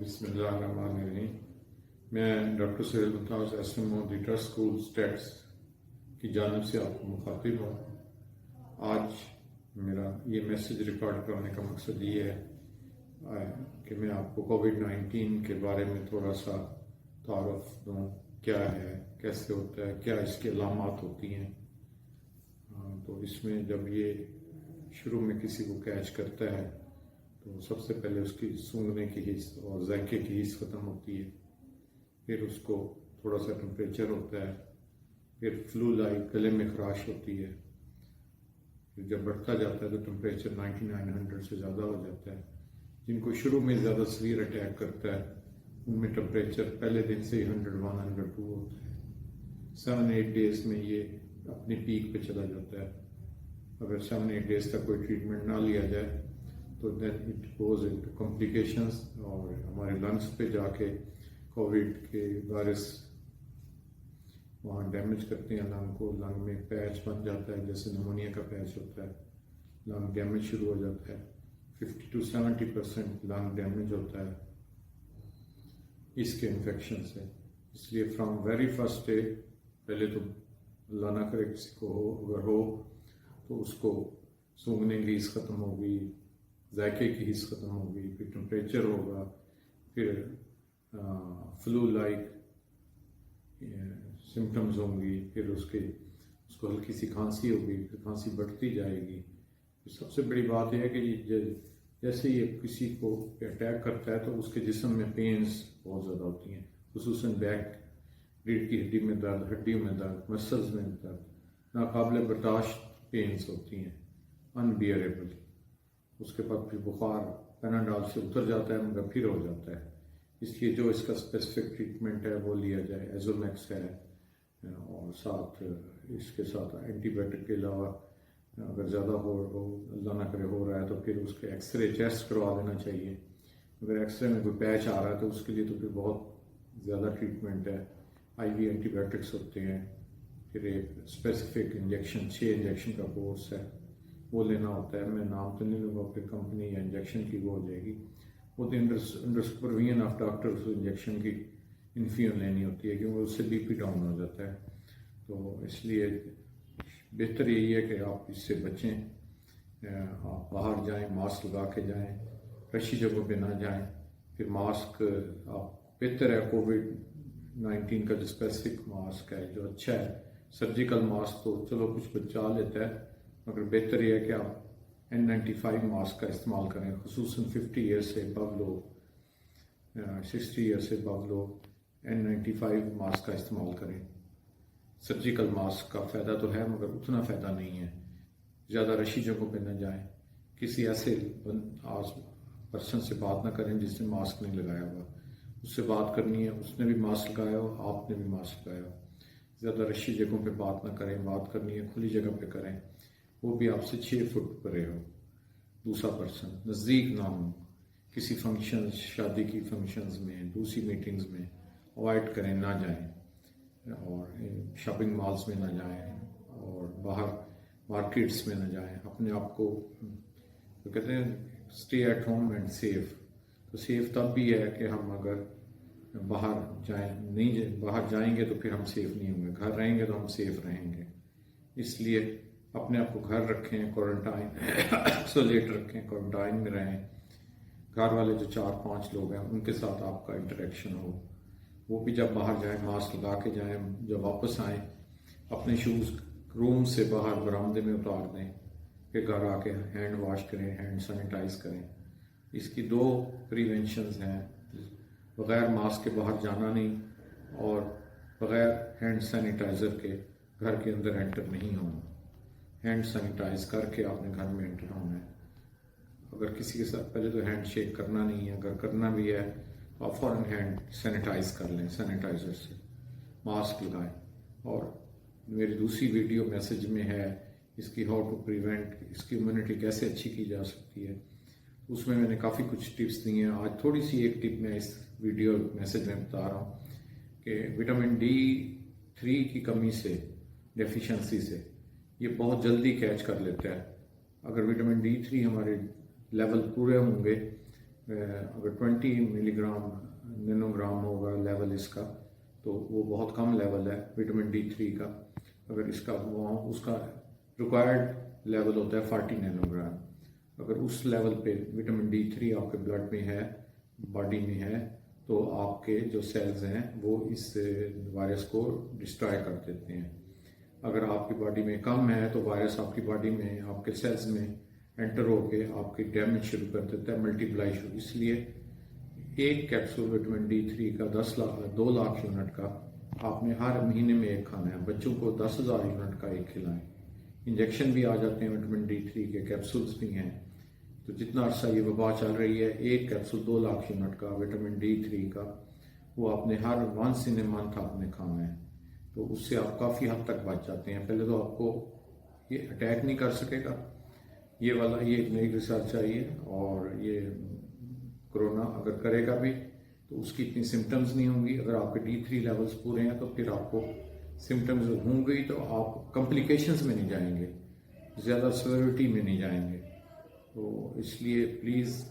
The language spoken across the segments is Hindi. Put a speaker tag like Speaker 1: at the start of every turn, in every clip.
Speaker 1: बिस्मिल्लाहिर्रहमानिर्रहीम। मैं डॉक्टर सुहेल मुमताज़ SMO दी ट्रस्ट स्कूल स्टेट्स की जानिब से आपको मुखातिब हूँ। आज मेरा ये मैसेज रिकॉर्ड करने का मकसद ये है कि मैं आपको कोविड-19 के बारे में थोड़ा सा तारुफ दूँ, क्या है, कैसे होता है, क्या इसकी अलामात होती हैं। तो इसमें जब ये शुरू में किसी को कैच करता है तो सबसे पहले उसकी सूंघने की हिस्स और जायके की हिस्स ख़त्म होती है, फिर उसको थोड़ा सा टेम्परेचर होता है, फिर फ्लू लाइक गले में खराश होती है, फिर जब बढ़ता जाता है तो टेम्परेचर 9900 से ज़्यादा हो जाता है। जिनको शुरू में ज़्यादा सीवियर अटैक करता है उनमें टेम्परेचर पहले दिन से ही 101, 102 होता है। 7-8 डेज़ में ये अपनी पीक पे चला जाता है। अगर 7-8 डेज़ तक कोई ट्रीटमेंट ना लिया जाए तो then it goes into complications और हमारे लंग्स पे जाके कोविड के वायरस वहाँ डैमेज करते हैं लंग को। लंग में पैच बन जाता है, जैसे निमोनिया का पैच होता है, लंग डैमेज शुरू हो जाता है। 50 to 70% लंग डैमेज होता है इसके इन्फेक्शन से। इसलिए फ्रॉम वेरी फर्स्ट डे, पहले तो अल्लाह ना करे किसी को हो, अगर हो तो उसको सूंघने की हिस्स ख़त्म होगी, जायके की हिस्स ख़त्म होगी, फिर टेम्परेचर होगा, फिर फ्लू लाइक सिम्टम्स होंगी, फिर उसको हल्की सी खांसी होगी, फिर खांसी बढ़ती जाएगी। फिर सबसे बड़ी बात यह है कि जैसे ये किसी को अटैक करता है तो उसके जिस्म में पेन्स बहुत ज़्यादा होती हैं, खुसूसन बैक, रीढ़ की हड्डी में दर्द, हड्डियों में दर्द, मसल्स में दर्द, नाकाबिल बर्दाश्त पेन्स होती हैं, अनबियरेबल। उसके बाद फिर बुखार पैनाडॉल से उतर जाता है मगर फिर हो जाता है। इसलिए जो इसका स्पेसिफिक ट्रीटमेंट है वो लिया जाए। एजोमैक्स है और साथ इसके साथ एंटीबायोटिक के अलावा अगर ज़्यादा हो अल्लाह ना करे हो रहा है तो फिर उसके एक्सरे चेस्ट करवा देना चाहिए। अगर एक्सरे में कोई पैच आ रहा है तो उसके लिए तो फिर बहुत ज़्यादा ट्रीटमेंट है। IV एंटीबायोटिक्स होते हैं, फिर एक स्पेसिफिक इंजेक्शन, 6 इंजेक्शन का कोर्स है, वो लेना होता है। मैं नाम तो नहीं लूँगा, फिर कंपनी या इंजेक्शन की वो हो जाएगी। वो तो under supervision of doctors injection की इन्फ्यूजन लेनी होती है क्योंकि उससे BP डाउन हो जाता है। तो इसलिए बेहतर यही है कि आप इससे बचें, आप बाहर जाएं, मास्क लगा के जाएं, रशी जगहों पे ना जाएं। फिर मास्क आप बेहतर है कोविड-19 का जो स्पेसिफिक मास्क है जो अच्छा है, सर्जिकल मास्क तो चलो कुछ बचा लेता है, मगर बेहतर यह है कि आप N95 मास्क का इस्तेमाल करें, खुसूसन 50 ईयर्स से अबव लोग, 60 ईयर्स से अबव लोग N95 मास्क का इस्तेमाल करें। सर्जिकल मास्क का फ़ायदा तो है मगर उतना फ़ायदा नहीं है। ज़्यादा रशी जगहों पे न जाएं, किसी ऐसे पर्सन से बात ना करें जिसने मास्क नहीं लगाया हुआ। उससे बात करनी है, उसने भी मास्क लगाया हो, आपने भी मास्क लगाया हो। ज़्यादा रशी जगहों पे बात ना करें, बात करनी है खुली जगह पे करें, वो भी आपसे 6 फुट परे हो। दूसरा पर्सन नज़दीक ना हो, किसी फंक्शन, शादी की फंक्शंस में, दूसरी मीटिंग्स में अवॉइड करें, ना जाएं, और शॉपिंग मॉल्स में ना जाएं और बाहर मार्केट्स में ना जाएं। अपने आप को तो कहते हैं stay at home and safe. तो सेफ तब भी है कि हम अगर बाहर बाहर जाएंगे तो फिर हम सेफ नहीं होंगे, घर रहेंगे तो हम सेफ रहेंगे। इसलिए अपने आप को घर रखें, क्वारंटाइन आइसोलेट रखें, क्वारंटाइन में रहें। घर वाले जो 4-5 लोग हैं उनके साथ आपका इंटरेक्शन हो, वो भी जब बाहर जाएं मास्क लगा के जाएं। जब वापस आएं अपने शूज़ रूम से बाहर बरामदे में उतार दें, फिर घर आके हैंड वॉश करें, हैंड सैनिटाइज करें। इसकी 2 प्रिवेंशंस हैं, बग़ैर मास्क के बाहर जाना नहीं और बग़ैर हैंड सैनिटाइज़र के घर के अंदर एंटर नहीं होना। हैंड सैनिटाइज करके आपने घर में एंटर होना है। अगर किसी के साथ पहले तो हैंड शेक करना नहीं है, अगर करना भी है तो आप फ़ौरन हैंड सैनिटाइज कर लें सैनिटाइज़र से, मास्क लगाएं। और मेरी दूसरी वीडियो मैसेज में है इसकी हाउ टू प्रिवेंट, इसकी इम्यूनिटी कैसे अच्छी की जा सकती है, उसमें मैंने काफ़ी कुछ टिप्स दी हैं। आज थोड़ी सी एक टिप मैं इस वीडियो मैसेज में बता रहा हूँ कि विटामिन D3 की कमी से, डेफिशिएंसी से ये बहुत जल्दी कैच कर लेता है। अगर विटामिन D3 हमारे लेवल पूरे होंगे अगर 20 मिलीग्राम नैनोग्राम होगा लेवल इसका, तो वो बहुत कम लेवल है विटामिन D3 का। अगर इसका उसका रिक्वायर्ड लेवल होता है 40 नैनोग्राम। अगर उस लेवल पे विटामिन D3 आपके ब्लड में है, बॉडी में है, तो आपके जो सेल्स हैं वो इस वायरस को डिस्ट्रॉय कर देते हैं। अगर आपकी बॉडी में कम है तो वायरस आपकी बॉडी में, आपके सेल्स में एंटर होके आपकी डैमेज शुरू कर देता है, मल्टीप्लाई शुरू। इसलिए एक कैप्सूल विटामिन D3 का 2 लाख यूनिट का आपने हर महीने में एक खाना है। बच्चों को 10,000 यूनिट का एक खिलाएं। इंजेक्शन भी आ जाते हैं विटामिन D3 के, कैप्सूल्स भी हैं। तो जितना अर्सा ये वबा चल रही है, एक कैप्सूल 2 लाख यूनिट का विटामिन D3 का वो आपने her once in a month आपने खाना है। तो उससे आप काफ़ी हद तक बच जाते हैं। पहले तो आपको ये अटैक नहीं कर सकेगा, ये एक नई रिसर्च आई है। और ये कोरोना अगर करेगा भी तो उसकी इतनी सिम्टम्स नहीं होंगी। अगर आपके D3 लेवल्स पूरे हैं तो फिर आपको सिम्टम्स होंगे तो आप कॉम्प्लिकेशंस में नहीं जाएंगे, ज़्यादा सिवियरिटी में नहीं जाएंगे। तो इसलिए प्लीज़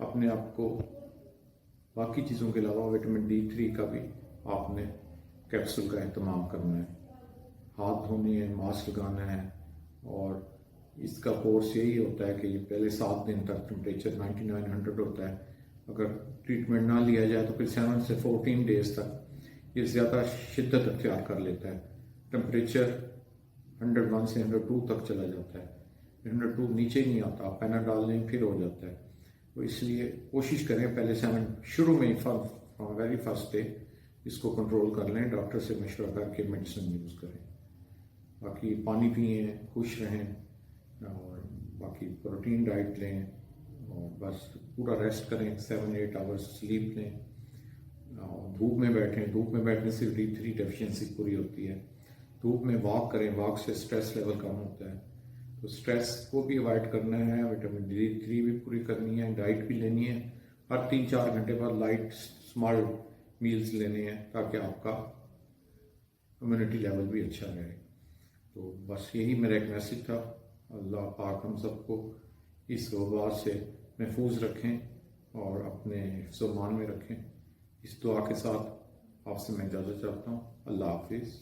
Speaker 1: अपने आप को बाकी चीज़ों के अलावा विटामिन D3 का भी आपने कैप्सूल का एहतमाम करना है। हाथ धोने हैं, मास्क लगाना है। और इसका कोर्स यही होता है कि ये पहले 7 दिन तक टेम्परेचर 9900 होता है। अगर ट्रीटमेंट ना लिया जाए तो फिर 7 से 14 डेज तक ये ज़्यादा शिद्दत अख्तियार कर लेता है। टेम्परेचर 101 से 102 तक चला जाता है, 102 नीचे ही नहीं आता, आप पैनाडॉल लें फिर हो जाता है। तो इसलिए कोशिश करें पहले 7 शुरू में ही फ्रॉम वेरी फर्स्ट डे इसको कंट्रोल कर लें, डॉक्टर से मशवरा करके मेडिसिन यूज़ करें। बाकी पानी पिए, खुश रहें, और बाकी प्रोटीन डाइट लें, और बस पूरा रेस्ट करें, 7-8 आवर्स स्लीप लें, और धूप में बैठें। धूप में बैठने से D3 डेफिशिएंसी पूरी होती है। धूप में वॉक करें, वॉक से स्ट्रेस लेवल कम होता है। तो स्ट्रेस को भी अवॉइड करना है, विटामिन D3 भी पूरी करनी है, डाइट भी लेनी है। हर 3-4 घंटे बाद लाइट स्मॉल मील्स लेने हैं ताकि आपका इम्यूनिटी लेवल भी अच्छा रहे। तो बस यही मेरा एक मैसेज था। अल्लाह पाक हम सबको इस वबा से महफूज रखें और अपने हिफ्ज़-ओ-मान में रखें। इस दुआ के साथ आपसे मैं इजाज़त चाहता हूँ। अल्लाह हाफिज़।